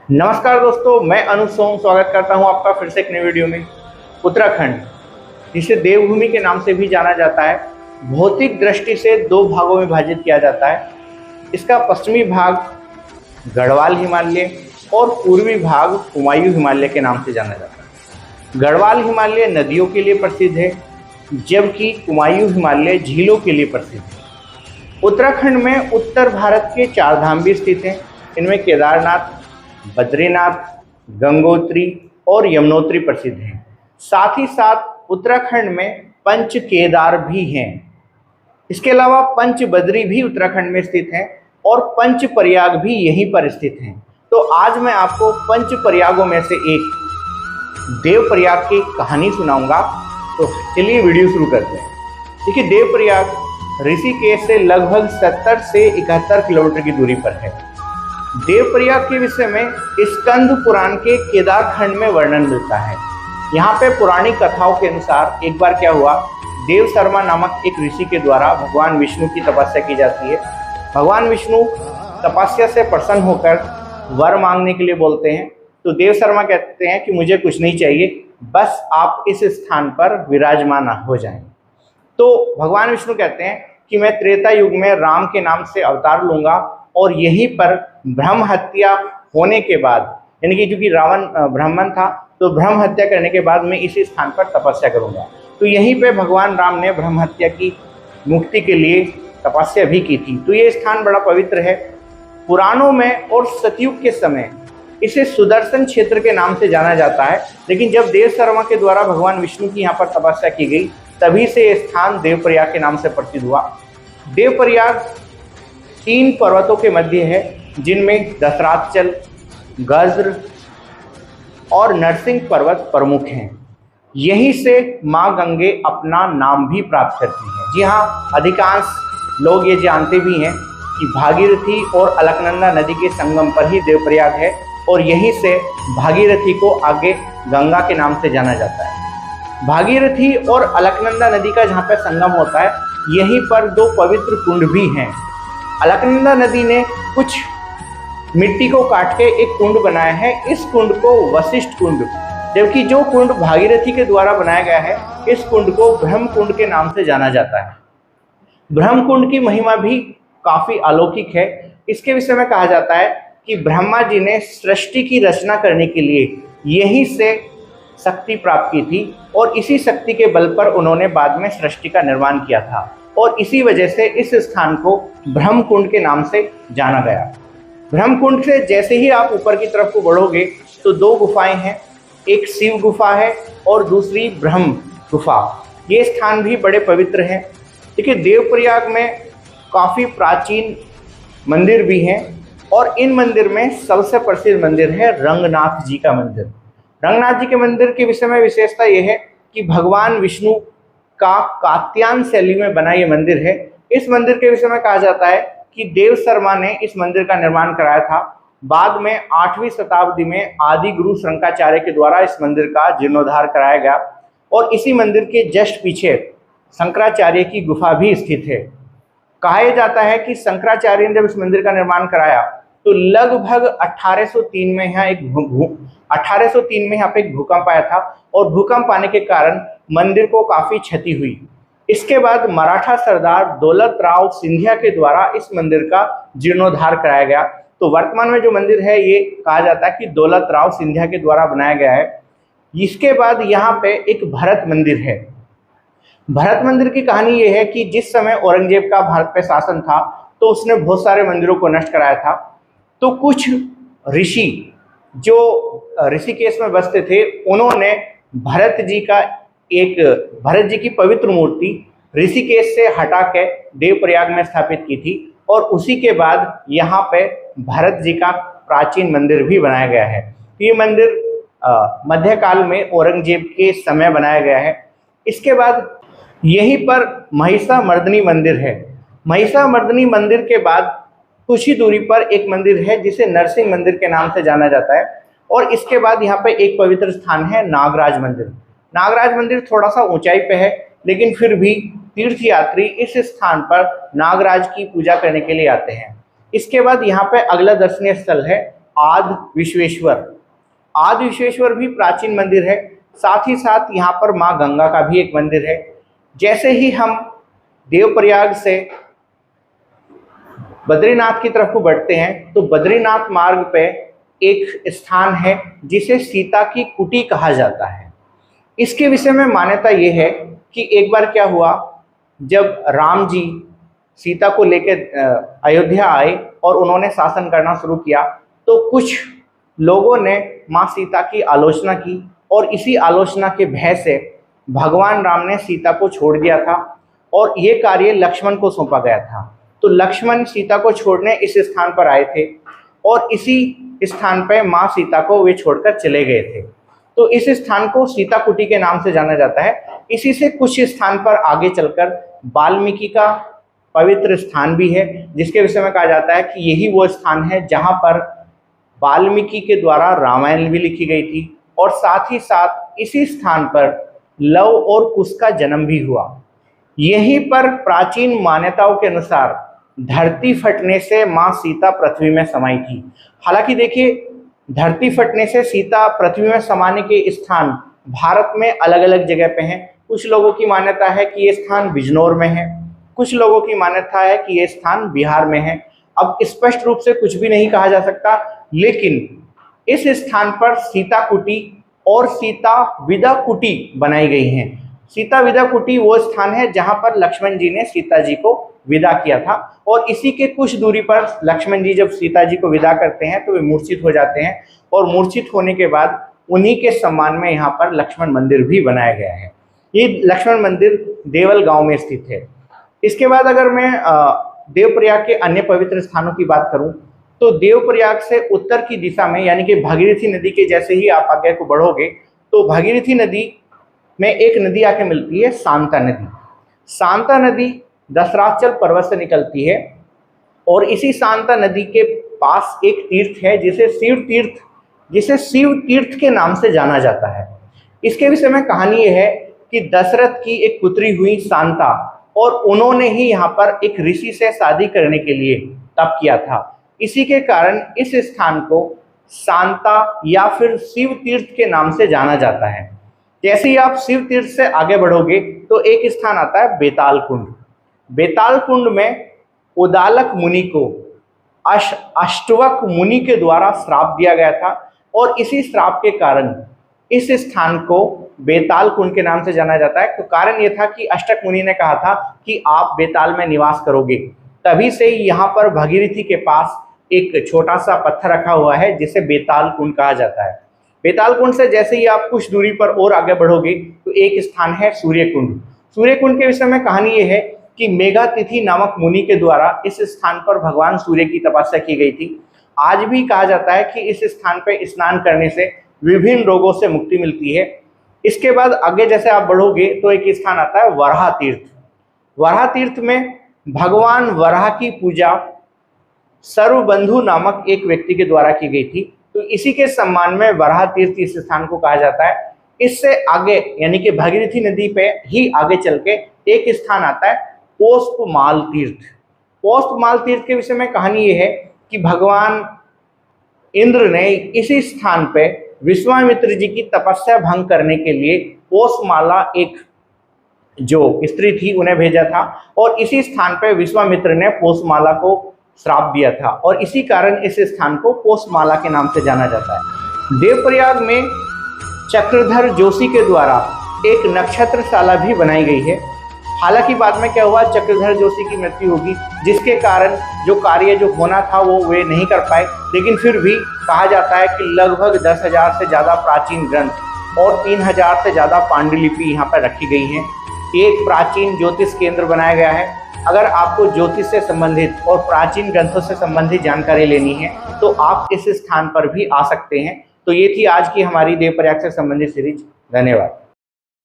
नमस्कार दोस्तों, मैं अनुज सोम स्वागत करता हूं आपका फिर से एक नई वीडियो में। उत्तराखंड, जिसे देवभूमि के नाम से भी जाना जाता है, भौतिक दृष्टि से दो भागों में विभाजित किया जाता है। इसका पश्चिमी भाग गढ़वाल हिमालय और पूर्वी भाग कुमायूं हिमालय के नाम से जाना जाता है। गढ़वाल हिमालय नदियों के लिए प्रसिद्ध है, जबकि कुमायूं हिमालय झीलों के लिए प्रसिद्ध है। उत्तराखंड में उत्तर भारत के चार धाम भी स्थित हैं। इनमें केदारनाथ, बद्रीनाथ, गंगोत्री और यमुनोत्री प्रसिद्ध हैं। साथ ही साथ उत्तराखंड में पंच केदार भी हैं। इसके अलावा पंच बद्री भी उत्तराखंड में स्थित हैं और पंच प्रयाग भी यहीं पर स्थित हैं। तो आज मैं आपको पंच प्रयागों में से एक देव प्रयाग की कहानी सुनाऊंगा। तो चलिए वीडियो शुरू करते हैं। देखिए, देव प्रयाग ऋषिकेश से लगभग 70 से 71 किलोमीटर की दूरी पर है। देवप्रयाग के विषय में स्कंद पुराण के केदार खंड में वर्णन मिलता है। यहाँ पे पुरानी कथाओं के अनुसार एक बार क्या हुआ, देव शर्मा नामक एक ऋषि के द्वारा भगवान विष्णु की तपस्या की जाती है। भगवान विष्णु तपस्या से प्रसन्न होकर वर मांगने के लिए बोलते हैं। तो देव शर्मा कहते हैं कि मुझे कुछ नहीं चाहिए, बस आप इस स्थान पर विराजमान हो जाएं। तो भगवान विष्णु कहते हैं कि मैं त्रेता युग में राम के नाम से अवतार लूंगा और यहीं पर ब्रह्म हत्या होने के बाद, यानी कि क्योंकि रावण ब्राह्मण था, तो ब्रह्म हत्या करने के बाद मैं इसी स्थान पर तपस्या करूंगा। तो यहीं पे भगवान राम ने ब्रह्म हत्या की मुक्ति के लिए तपस्या भी की थी। तो ये स्थान बड़ा पवित्र है। पुराणों में और सतयुग के समय इसे सुदर्शन क्षेत्र के नाम से जाना जाता है। लेकिन जब देव शर्मा के द्वारा भगवान विष्णु की यहाँ पर तपस्या की गई, तभी से ये स्थान देवप्रयाग के नाम से प्रसिद्ध हुआ। देवप्रयाग 3 पर्वतों के मध्य है, जिनमें दशराथचल, गज्र और नरसिंह पर्वत प्रमुख हैं। यहीं से माँ गंगे अपना नाम भी प्राप्त करती हैं। जी हाँ, अधिकांश लोग ये जानते भी हैं कि भागीरथी और अलकनंदा नदी के संगम पर ही देवप्रयाग है और यहीं से भागीरथी को आगे गंगा के नाम से जाना जाता है। भागीरथी और अलकनंदा नदी का जहाँ पर संगम होता है, यहीं पर 2 पवित्र कुंड भी हैं। अलकनंदा नदी ने कुछ मिट्टी को काट के एक कुंड बनाया है। इस कुंड को वशिष्ठ कुंड, जबकि जो कुंड भागीरथी के द्वारा बनाया गया है, इस कुंड को ब्रह्म कुंड के नाम से जाना जाता है। ब्रह्म कुंड की महिमा भी काफी अलौकिक है। इसके विषय में कहा जाता है कि ब्रह्मा जी ने सृष्टि की रचना करने के लिए यहीं से शक्ति प्राप्त की थी और इसी शक्ति के बल पर उन्होंने बाद में सृष्टि का निर्माण किया था और इसी वजह से इस स्थान को ब्रह्म कुंड के नाम से जाना गया। ब्रह्म कुंड से जैसे ही आप ऊपर की तरफ को बढ़ोगे तो 2 गुफाएं हैं, एक शिव गुफा है और दूसरी ब्रह्म गुफा। ये स्थान भी बड़े पवित्र हैं। देखिए, देवप्रयाग में काफ़ी प्राचीन मंदिर भी हैं और इन मंदिर में सबसे प्रसिद्ध मंदिर है रंगनाथ जी का मंदिर। रंगनाथ जी के मंदिर के विषय में विशेषता यह है कि भगवान विष्णु का कात्यायन शैली में बना ये मंदिर है। इस मंदिर के विषय में कहा जाता है कि देव शर्मा ने इस मंदिर का निर्माण कराया था। बाद में 8वीं शताब्दी में आदि गुरु शंकराचार्य के द्वारा इस मंदिर का जीर्णोद्धार कराया गया और इसी मंदिर के जस्ट पीछे शंकराचार्य की गुफा भी स्थित है। कहा जाता है कि शंकराचार्य ने जब इस मंदिर का निर्माण कराया तो लगभग 1803 में यहाँ पे एक भूकंप आया था और भूकंप आने के कारण मंदिर को काफी क्षति हुई। इसके बाद मराठा सरदार दौलत राव सिंधिया के द्वारा इस मंदिर का जीर्णोद्धार कराया गया। तो वर्तमान में जो मंदिर है, ये कहा जाता है कि दौलत राव सिंधिया के द्वारा बनाया गया है। इसके बाद यहाँ पे एक भरत मंदिर है। भरत मंदिर की कहानी ये है कि जिस समय औरंगजेब का भारत पे शासन था, तो उसने बहुत सारे मंदिरों को नष्ट कराया था। तो कुछ ऋषि जो ऋषिकेश में बसते थे, उन्होंने भरत जी की पवित्र मूर्ति ऋषिकेश से हटा के देवप्रयाग में स्थापित की थी और उसी के बाद यहाँ पे भरत जी का प्राचीन मंदिर भी बनाया गया है। ये मंदिर मध्यकाल में औरंगजेब के समय बनाया गया है। इसके बाद यहीं पर महिषामर्दिनी मंदिर है। महिषामर्दिनी मंदिर के बाद कुछ ही दूरी पर एक मंदिर है जिसे नरसिंह मंदिर के नाम से जाना जाता है और इसके बाद यहाँ पे एक पवित्र स्थान है नागराज मंदिर। नागराज मंदिर थोड़ा सा ऊंचाई पे है, लेकिन फिर भी तीर्थयात्री इस स्थान पर नागराज की पूजा करने के लिए आते हैं। इसके बाद यहाँ पे अगला दर्शनीय स्थल है आदि विश्वेश्वर। आदि विश्वेश्वर भी प्राचीन मंदिर है। साथ ही साथ यहाँ पर माँ गंगा का भी एक मंदिर है। जैसे ही हम देवप्रयाग से बद्रीनाथ की तरफ को बढ़ते हैं तो बद्रीनाथ मार्ग पे एक स्थान है जिसे सीता की कुटी कहा जाता है। इसके विषय में मान्यता ये है कि एक बार क्या हुआ, जब राम जी सीता को लेकर अयोध्या आए और उन्होंने शासन करना शुरू किया तो कुछ लोगों ने माँ सीता की आलोचना की और इसी आलोचना के भय से भगवान राम ने सीता को छोड़ दिया था और ये कार्य लक्ष्मण को सौंपा गया था। तो लक्ष्मण सीता को छोड़ने इस स्थान पर आए थे और इसी स्थान पर माँ सीता को वे छोड़कर चले गए थे। तो इस स्थान को सीता कुटी के नाम से जाना जाता है। इसी से कुछ स्थान पर आगे चलकर वाल्मीकि का पवित्र स्थान भी है, जिसके विषय में कहा जाता है कि यही वो स्थान है जहाँ पर वाल्मीकि के द्वारा रामायण भी लिखी गई थी और साथ ही साथ इसी स्थान पर लव और कुश का जन्म भी हुआ। यहीं पर प्राचीन मान्यताओं के अनुसार धरती फटने से माँ सीता पृथ्वी में समाई थी। हालांकि देखिए, धरती फटने से सीता पृथ्वी में समाने के स्थान भारत में अलग अलग जगह पे हैं। कुछ लोगों की मान्यता है कि ये स्थान बिजनौर में है, कुछ लोगों की मान्यता है कि ये स्थान बिहार में है। अब स्पष्ट रूप से कुछ भी नहीं कहा जा सकता, लेकिन इस स्थान पर सीता कुटी और सीता विदा कुटी बनाई गई हैं। सीता विदा कुटी वो स्थान है जहां पर लक्ष्मण जी ने सीता जी को विदा किया था और इसी के कुछ दूरी पर लक्ष्मण जी जब सीता जी को विदा करते हैं तो वे मूर्छित हो जाते हैं और मूर्छित होने के बाद उन्हीं के सम्मान में यहाँ पर लक्ष्मण मंदिर भी बनाया गया है। ये लक्ष्मण मंदिर देवल गांव में स्थित है। इसके बाद अगर मैं देवप्रयाग के अन्य पवित्र स्थानों की बात करूं तो देवप्रयाग से उत्तर की दिशा में यानी कि भागीरथी नदी के जैसे ही आप आगे को बढ़ोगे तो भागीरथी नदी में एक नदी आके मिलती है, शांता नदी। शांता नदी दशराचल पर्वत से निकलती है और इसी शांता नदी के पास एक तीर्थ है जिसे शिव तीर्थ के नाम से जाना जाता है। इसके विषय में कहानी यह है कि दशरथ की एक पुत्री हुई शांता और उन्होंने ही यहाँ पर एक ऋषि से शादी करने के लिए तप किया था। इसी के कारण इस स्थान को शांता या फिर शिव तीर्थ के नाम से जाना जाता है। जैसे ही आप शिव तीर्थ से आगे बढ़ोगे तो एक स्थान आता है बेताल कुंड। बेताल कुंड में उदालक मुनि को अष्टवक मुनि के द्वारा श्राप दिया गया था और इसी श्राप के कारण इस स्थान को बेताल कुंड के नाम से जाना जाता है। तो कारण यह था कि अष्टक मुनि ने कहा था कि आप बेताल में निवास करोगे, तभी से यहाँ पर भागीरथी के पास एक छोटा सा पत्थर रखा हुआ है जिसे बेताल कुंड कहा जाता है। बेताल कुंड से जैसे ही आप कुछ दूरी पर और आगे बढ़ोगे तो एक स्थान है सूर्य कुंड। सूर्य कुंड के विषय में कहानी यह है कि मेघातिथि नामक मुनि के द्वारा इस स्थान पर भगवान सूर्य की तपस्या की गई थी। आज भी कहा जाता है कि इस स्थान पर स्नान करने से विभिन्न रोगों से मुक्ति मिलती है। इसके बाद आगे जैसे आप बढ़ोगे तो एक स्थान आता है वराह तीर्थ। वराह तीर्थ में भगवान वराह की पूजा सर्वबंधु नामक एक व्यक्ति के द्वारा की गई थी, तो इसी के सम्मान में वराह तीर्थ इस स्थान को कहा जाता है। इससे आगे यानी कि भागीरथी नदी पे ही आगे चल के एक स्थान आता है पौष्पमाल तीर्थ। पौष्पमाल तीर्थ के विषय में कहानी ये है कि भगवान इंद्र ने इसी स्थान पे विश्वामित्र जी की तपस्या भंग करने के लिए पौषमाला एक जो स्त्री थी उन्हें भेजा था और इसी स्थान पे विश्वामित्र ने पौषमाला को श्राप दिया था और इसी कारण इस स्थान को पौषमाला के नाम से जाना जाता है। देवप्रयाग में चक्रधर जोशी के द्वारा एक नक्षत्रशाला भी बनाई गई है। हालांकि बाद में क्या हुआ, चक्रधर जोशी की मृत्यु होगी जिसके कारण जो कार्य जो होना था वो वे नहीं कर पाए, लेकिन फिर भी कहा जाता है कि लगभग 10,000 से ज़्यादा प्राचीन ग्रंथ और 3,000 से ज़्यादा पांडुलिपि यहाँ पर रखी गई हैं। एक प्राचीन ज्योतिष केंद्र बनाया गया है। अगर आपको ज्योतिष से संबंधित और प्राचीन ग्रंथों से संबंधित जानकारी लेनी है तो आप इस स्थान पर भी आ सकते हैं। तो ये थी आज की हमारी देवप्रयाग से संबंधित सीरीज। धन्यवाद।